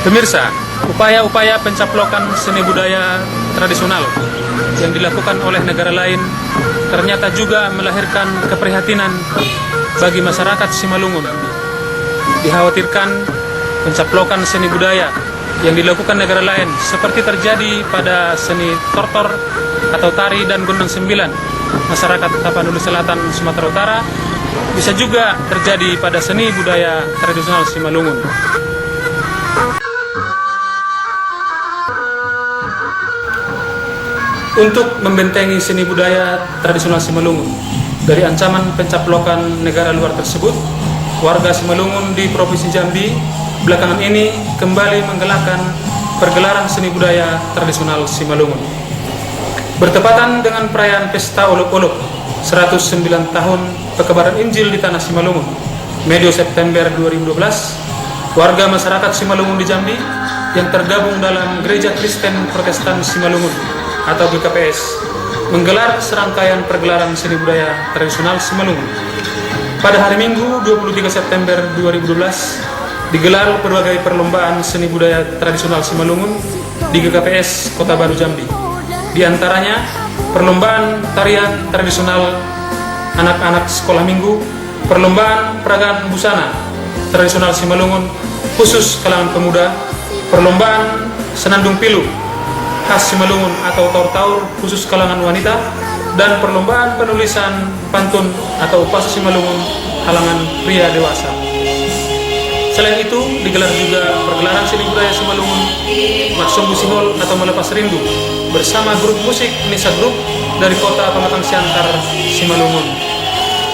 Pemirsa, upaya-upaya pencaplokan seni budaya tradisional yang dilakukan oleh negara lain ternyata juga melahirkan keprihatinan bagi masyarakat Simalungun. Dikhawatirkan pencaplokan seni budaya yang dilakukan negara lain seperti terjadi pada seni tortor atau tari dan gondang sembilan masyarakat Tapanuli Selatan, Sumatera Utara bisa juga terjadi pada seni budaya tradisional Simalungun. Untuk membentengi seni budaya tradisional Simalungun dari ancaman pencaplokan negara luar tersebut, warga Simalungun di Provinsi Jambi belakangan ini kembali menggelarkan pergelaran seni budaya tradisional Simalungun. Bertepatan dengan perayaan Pesta Olok-Olok 109 tahun Pekebaran Injil di Tanah Simalungun, medio September 2012, warga masyarakat Simalungun di Jambi yang tergabung dalam Gereja Kristen Protestan Simalungun atau GKPS menggelar serangkaian pergelaran seni budaya tradisional Simalungun. Pada hari Minggu 23 September 2012 digelar berbagai perlombaan seni budaya tradisional Simalungun di GKPS Kota Baru Jambi. Di antaranya perlombaan tarian tradisional anak-anak sekolah minggu, perlombaan peragaan busana tradisional Simalungun khusus kalangan pemuda, perlombaan senandung pilu khas Simalungun atau taur-taur khusus kalangan wanita, dan perlombaan penulisan pantun atau upasa Simalungun kalangan pria dewasa. Selain itu, digelar juga pergelaran seni budaya Simalungun Marsombu Sihol atau Melepas Rindu bersama grup musik Nisa Group dari kota Pematang Siantar, Simalungun.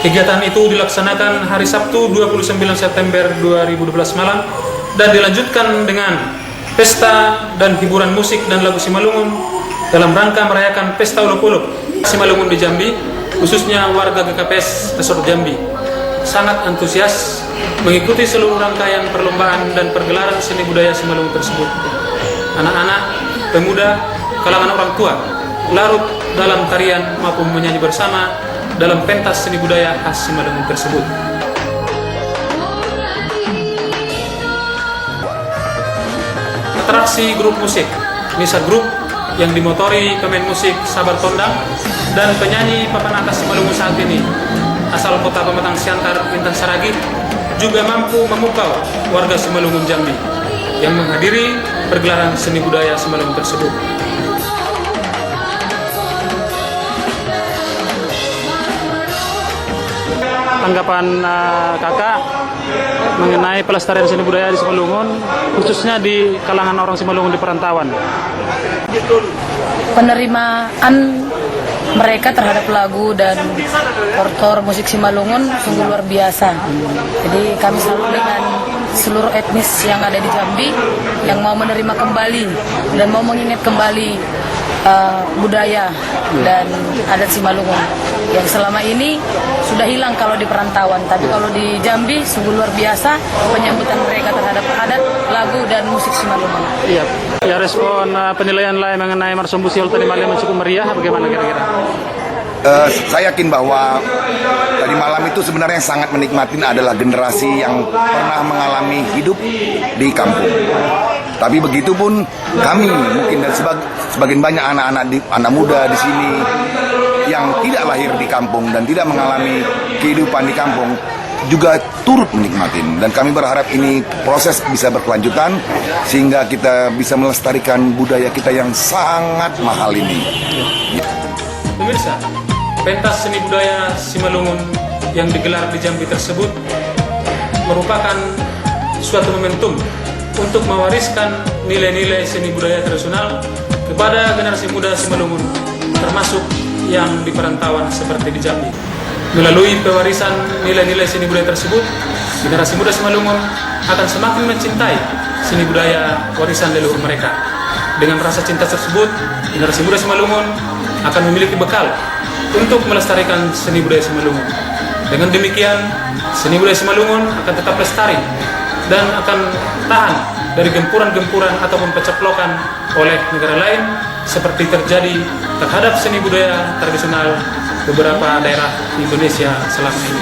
Kegiatan itu dilaksanakan hari Sabtu 29 September 2012 malam dan dilanjutkan dengan pesta dan hiburan musik dan lagu Simalungun dalam rangka merayakan Pesta Olok-Olok Simalungun di Jambi, khususnya warga GKPS Resort Jambi sangat antusias mengikuti seluruh rangkaian perlombaan dan pergelaran seni budaya Simalungun tersebut. Anak-anak, pemuda, kalangan orang tua larut dalam tarian maupun menyanyi bersama dalam pentas seni budaya khas Simalungun tersebut. Atraksi grup musik Nisa Group yang dimotori pemain musik Sabar Tondang dan penyanyi papan atas Simalungun saat ini asal kota Pematang Siantar Intan Saragih juga mampu memukau warga Simalungun Jambi yang menghadiri pergelaran seni budaya Simalungun tersebut. Tanggapan kakak mengenai pelestarian seni budaya di Simalungun, khususnya di kalangan orang Simalungun di perantauan? Penerimaan mereka terhadap lagu dan tortor musik Simalungun sungguh luar biasa. Jadi kami salut dengan seluruh etnis yang ada di Jambi yang mau menerima kembali dan mau mengingat kembali budaya dan adat Simalungun yang selama ini sudah hilang kalau di perantauan, tapi kalau di Jambi sungguh luar biasa penyambutan mereka terhadap adat, lagu dan musik Simalungun. Iya. Ya, respon penilaian lain mengenai Marsombu Sihol tadi malam cukup meriah, bagaimana kira-kira? Saya yakin bahwa tadi malam itu sebenarnya sangat menikmatin adalah generasi yang pernah mengalami hidup di kampung. Tapi begitu pun kami mungkin dan sebagian banyak anak muda di sini yang tidak lahir di kampung dan tidak mengalami kehidupan di kampung juga turut menikmatin, dan kami berharap ini proses bisa berkelanjutan sehingga kita bisa melestarikan budaya kita yang sangat mahal ini. Pemirsa, pentas seni budaya Simalungun yang digelar di Jambi tersebut merupakan suatu momentum untuk mewariskan nilai-nilai seni budaya tradisional kepada generasi muda Simalungun, termasuk yang di perantauan seperti di Jambi. Melalui pewarisan nilai-nilai seni budaya tersebut, generasi muda Simalungun akan semakin mencintai seni budaya warisan leluhur mereka. Dengan rasa cinta tersebut, generasi muda Simalungun akan memiliki bekal untuk melestarikan seni budaya Simalungun. Dengan demikian, seni budaya Simalungun akan tetap lestari dan akan tahan dari gempuran-gempuran ataupun peceplokan oleh negara lain seperti terjadi terhadap seni budaya tradisional beberapa daerah di Indonesia selama ini.